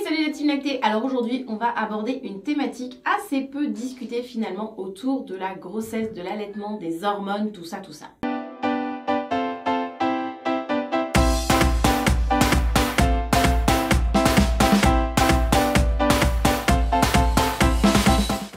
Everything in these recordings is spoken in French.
salut la team lactée. Alors aujourd'hui on va aborder une thématique assez peu discutée finalement autour de la grossesse, de l'allaitement, des hormones, tout ça.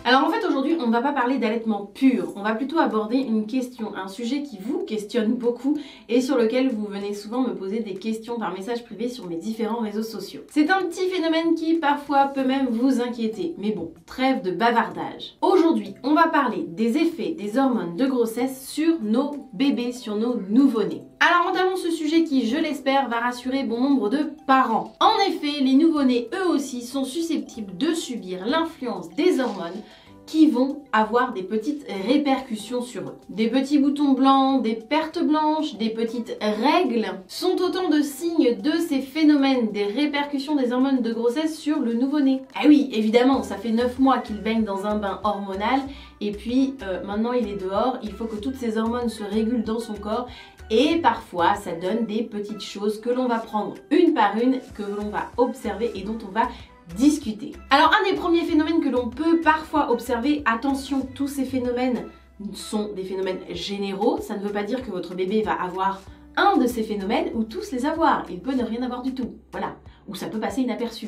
Alors en fait aujourd'hui on ne va pas parler d'allaitement pur, on va plutôt aborder une question, un sujet qui vous questionne beaucoup et sur lequel vous venez souvent me poser des questions par message privé sur mes différents réseaux sociaux. C'est un petit phénomène qui parfois peut même vous inquiéter, mais bon, trêve de bavardage. Aujourd'hui on va parler des effets des hormones de grossesse sur nos bébés, sur nos nouveau-nés. Alors entamons ce sujet qui, je l'espère, va rassurer bon nombre de parents. En effet, les nouveau-nés eux aussi sont susceptibles de subir l'influence des hormones qui vont avoir des petites répercussions sur eux. Des petits boutons blancs, des pertes blanches, des petites règles sont autant de signes de ces phénomènes, des répercussions des hormones de grossesse sur le nouveau-né. Ah oui, évidemment, ça fait 9 mois qu'il baigne dans un bain hormonal et puis maintenant il est dehors, il faut que toutes ces hormones se régulent dans son corps et parfois ça donne des petites choses que l'on va prendre une par une, que l'on va observer et dont on va discuter. Alors un des premiers phénomènes que l'on peut parfois observer, attention, tous ces phénomènes sont des phénomènes généraux, ça ne veut pas dire que votre bébé va avoir un de ces phénomènes ou tous les avoir, il peut ne rien avoir du tout, voilà, ou ça peut passer inaperçu.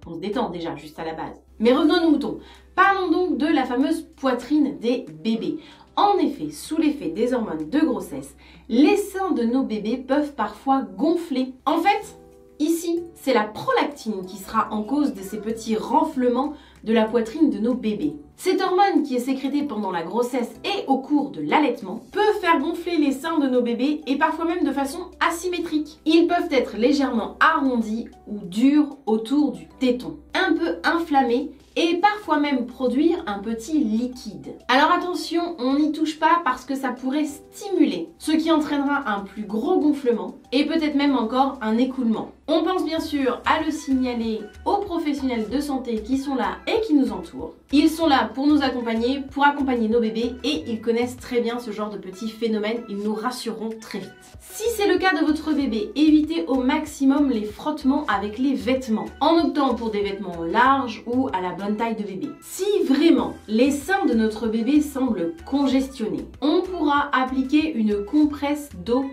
On se détend déjà juste à la base. Mais revenons à nos moutons. Parlons donc de la fameuse poitrine des bébés. En effet, sous l'effet des hormones de grossesse, les seins de nos bébés peuvent parfois gonfler. En fait, ici, c'est la prolactine qui sera en cause de ces petits renflements de la poitrine de nos bébés. Cette hormone qui est sécrétée pendant la grossesse et au cours de l'allaitement peut faire gonfler les seins de nos bébés et parfois même de façon asymétrique. Ils peuvent être légèrement arrondis ou durs autour du téton, un peu inflammés et parfois même produire un petit liquide. Alors attention, on n'y touche pas parce que ça pourrait stimuler, ce qui entraînera un plus gros gonflement et peut-être même encore un écoulement. On pense bien sûr à le signaler aux professionnels de santé qui sont là et qui nous entourent. Ils sont là pour nous accompagner, pour accompagner nos bébés et ils connaissent très bien ce genre de petits phénomènes, ils nous rassureront très vite. Si c'est le cas de votre bébé, évitez au maximum les frottements avec les vêtements, en optant pour des vêtements larges ou à la bonne taille de bébé. Si vraiment les seins de notre bébé semblent congestionnés, on pourra appliquer une compresse d'eau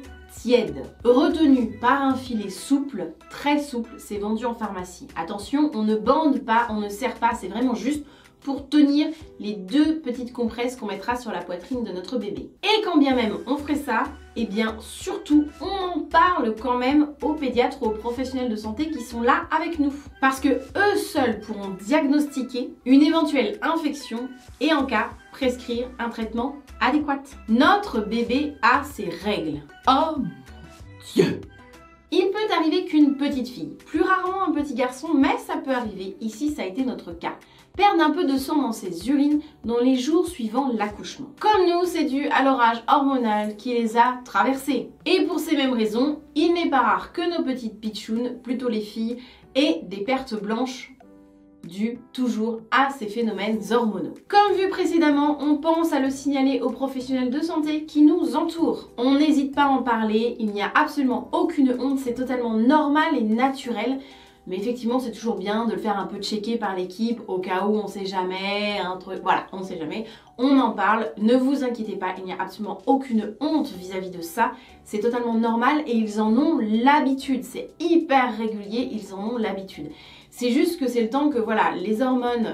tiède, retenue par un filet souple, très souple, c'est vendu en pharmacie. Attention, on ne bande pas, on ne serre pas, c'est vraiment juste pour tenir les deux petites compresses qu'on mettra sur la poitrine de notre bébé. Et quand bien même on ferait ça, eh bien surtout on en parle quand même aux pédiatres ou aux professionnels de santé qui sont là avec nous. Parce que eux seuls pourront diagnostiquer une éventuelle infection et en cas prescrire un traitement adéquat. Notre bébé a ses règles. Oh mon Dieu! Il peut arriver qu'une petite fille, plus rarement un petit garçon, mais ça peut arriver, ici ça a été notre cas, perde un peu de sang dans ses urines dans les jours suivant l'accouchement. Comme nous, c'est dû à l'orage hormonal qui les a traversés. Et pour ces mêmes raisons, il n'est pas rare que nos petites pitchounes, plutôt les filles, aient des pertes blanches dû toujours à ces phénomènes hormonaux. Comme vu précédemment, on pense à le signaler aux professionnels de santé qui nous entourent. On n'hésite pas à en parler, il n'y a absolument aucune honte, c'est totalement normal et naturel. Mais effectivement, c'est toujours bien de le faire un peu checker par l'équipe au cas où on sait jamais, un truc, voilà, on sait jamais. On en parle, ne vous inquiétez pas, il n'y a absolument aucune honte vis-à-vis de ça. C'est totalement normal et ils en ont l'habitude, c'est hyper régulier, ils en ont l'habitude. C'est juste que c'est le temps que voilà, les hormones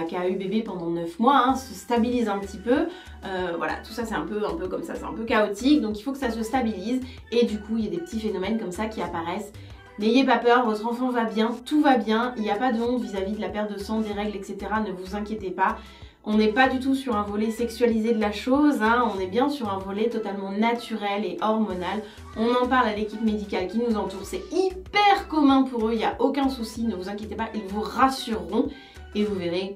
qu'a eu bébé pendant 9 mois se stabilisent un petit peu. Voilà, tout ça c'est un peu comme ça, c'est un peu chaotique, donc il faut que ça se stabilise. Et du coup, il y a des petits phénomènes comme ça qui apparaissent. N'ayez pas peur, votre enfant va bien, tout va bien, il n'y a pas de honte vis-à-vis de la perte de sang, des règles, etc. Ne vous inquiétez pas. On n'est pas du tout sur un volet sexualisé de la chose, on est bien sur un volet totalement naturel et hormonal. On en parle à l'équipe médicale qui nous entoure, c'est hyper commun pour eux, il n'y a aucun souci, ne vous inquiétez pas, ils vous rassureront et vous verrez,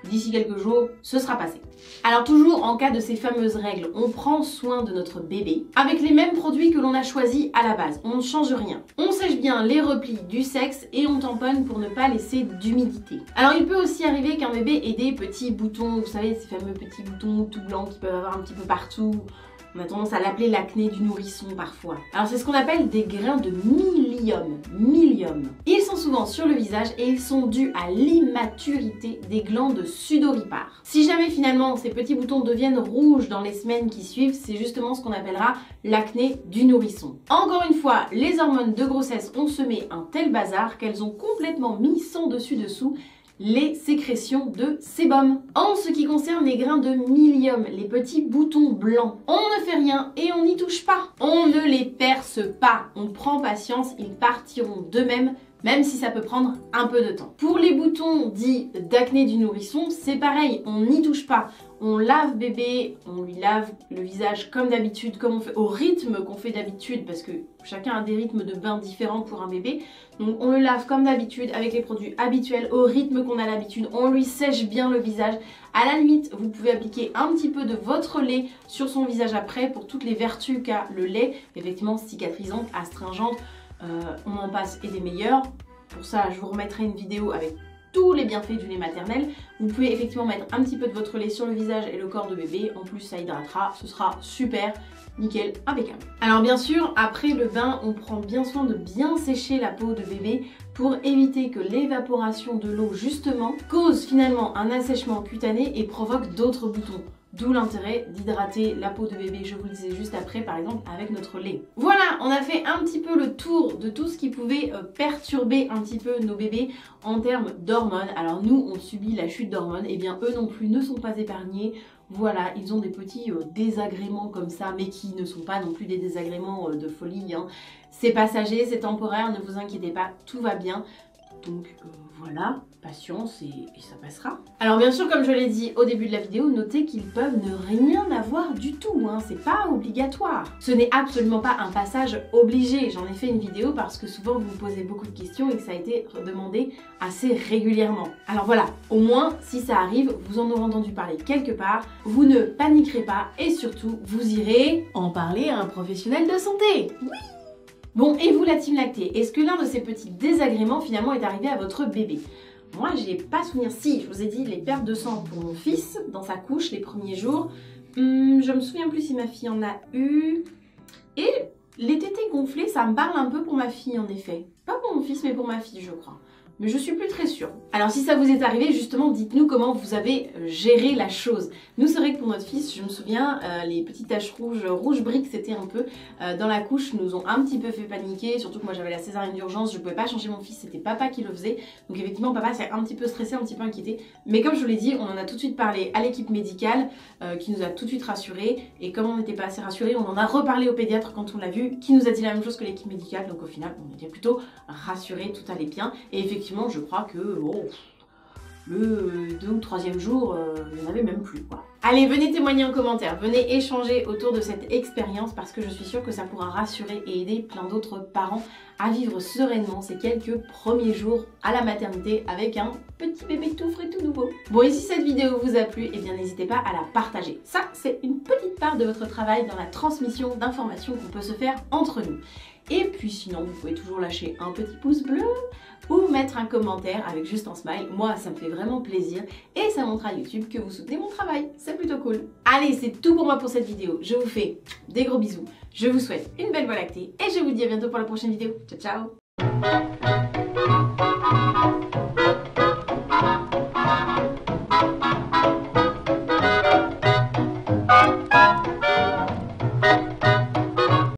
d'ici quelques jours, ce sera passé. Alors toujours en cas de ces fameuses règles, on prend soin de notre bébé avec les mêmes produits que l'on a choisis à la base, on ne change rien. On sèche bien les replis du sexe et on tamponne pour ne pas laisser d'humidité. Alors il peut aussi arriver qu'un bébé ait des petits boutons, vous savez ces fameux petits boutons tout blancs qui peuvent avoir un petit peu partout. On a tendance à l'appeler l'acné du nourrisson parfois. Alors c'est ce qu'on appelle des grains de milium. Ils sont souvent sur le visage et ils sont dus à l'immaturité des glandes sudoripares. Si jamais finalement ces petits boutons deviennent rouges dans les semaines qui suivent, c'est justement ce qu'on appellera l'acné du nourrisson. Encore une fois, les hormones de grossesse ont semé un tel bazar qu'elles ont complètement mis sans dessus-dessous les sécrétions de sébum. En ce qui concerne les grains de milium, les petits boutons blancs, on ne fait rien et on n'y touche pas. On ne les perce pas, on prend patience, ils partiront d'eux-mêmes, même si ça peut prendre un peu de temps. Pour les boutons dits d'acné du nourrisson, c'est pareil, on n'y touche pas. On lave bébé, on lui lave le visage comme d'habitude, comme on fait au rythme qu'on fait d'habitude, parce que chacun a des rythmes de bain différents pour un bébé. Donc on le lave comme d'habitude avec les produits habituels, au rythme qu'on a l'habitude. On lui sèche bien le visage. À la limite, vous pouvez appliquer un petit peu de votre lait sur son visage après pour toutes les vertus qu'a le lait, effectivement cicatrisante, astringente. On en passe et des meilleurs. Pour ça, je vous remettrai une vidéo avec tous les bienfaits du lait maternel. Vous pouvez effectivement mettre un petit peu de votre lait sur le visage et le corps de bébé. En plus, ça hydratera. Ce sera super, nickel, impeccable. Alors bien sûr, après le bain, on prend bien soin de bien sécher la peau de bébé pour éviter que l'évaporation de l'eau, justement, cause finalement un assèchement cutané et provoque d'autres boutons. D'où l'intérêt d'hydrater la peau de bébé, je vous le disais juste après, par exemple avec notre lait. Voilà, on a fait un petit peu le tour de tout ce qui pouvait perturber un petit peu nos bébés en termes d'hormones. Alors nous, on subit la chute d'hormones, et bien eux non plus ne sont pas épargnés. Voilà, ils ont des petits désagréments comme ça, mais qui ne sont pas non plus des désagréments de folie, hein. C'est passager, c'est temporaire, ne vous inquiétez pas, tout va bien. Donc voilà, patience et ça passera. Alors bien sûr, comme je l'ai dit au début de la vidéo, notez qu'ils peuvent ne rien avoir du tout, hein, c'est pas obligatoire. Ce n'est absolument pas un passage obligé. J'en ai fait une vidéo parce que souvent vous me posez beaucoup de questions et que ça a été demandé assez régulièrement. Alors voilà, au moins si ça arrive, vous en aurez entendu parler quelque part, vous ne paniquerez pas et surtout vous irez en parler à un professionnel de santé. Oui! Bon, et vous la team lactée, est-ce que l'un de ces petits désagréments finalement est arrivé à votre bébé? Moi, j'ai pas souvenir. Si, je vous ai dit les pertes de sang pour mon fils dans sa couche les premiers jours. Je me souviens plus si ma fille en a eu. Et les tétés gonflés, ça me parle un peu pour ma fille en effet. Pas pour mon fils, mais pour ma fille, je crois. Mais je suis plus très sûre. Alors si ça vous est arrivé, justement, dites-nous comment vous avez géré la chose. Nous, c'est vrai que pour notre fils, je me souviens, les petites taches rouge briques, c'était un peu dans la couche, nous ont un petit peu fait paniquer, surtout que moi j'avais la césarienne d'urgence, je pouvais pas changer mon fils, c'était papa qui le faisait. Donc effectivement, papa s'est un petit peu stressé, un petit peu inquiété. Mais comme je vous l'ai dit, on en a tout de suite parlé à l'équipe médicale, qui nous a tout de suite rassurés. Et comme on n'était pas assez rassurés, on en a reparlé au pédiatre quand on l'a vu, qui nous a dit la même chose que l'équipe médicale. Donc au final, on était plutôt rassurés, tout allait bien. Et effectivement, je crois que le 2 ou 3e jour, il n'y en avait même plus, quoi. Allez, venez témoigner en commentaire, venez échanger autour de cette expérience parce que je suis sûre que ça pourra rassurer et aider plein d'autres parents à vivre sereinement ces quelques premiers jours à la maternité avec un petit bébé tout frais, tout nouveau. Bon, et si cette vidéo vous a plu, eh bien n'hésitez pas à la partager. Ça, c'est une petite part de votre travail dans la transmission d'informations qu'on peut se faire entre nous. Et puis sinon, vous pouvez toujours lâcher un petit pouce bleu ou mettre un commentaire avec juste un smile. Moi, ça me fait vraiment plaisir et ça montre à YouTube que vous soutenez mon travail. C'est plutôt cool. Allez, c'est tout pour moi pour cette vidéo. Je vous fais des gros bisous. Je vous souhaite une belle voie lactée et je vous dis à bientôt pour la prochaine vidéo. Ciao, ciao!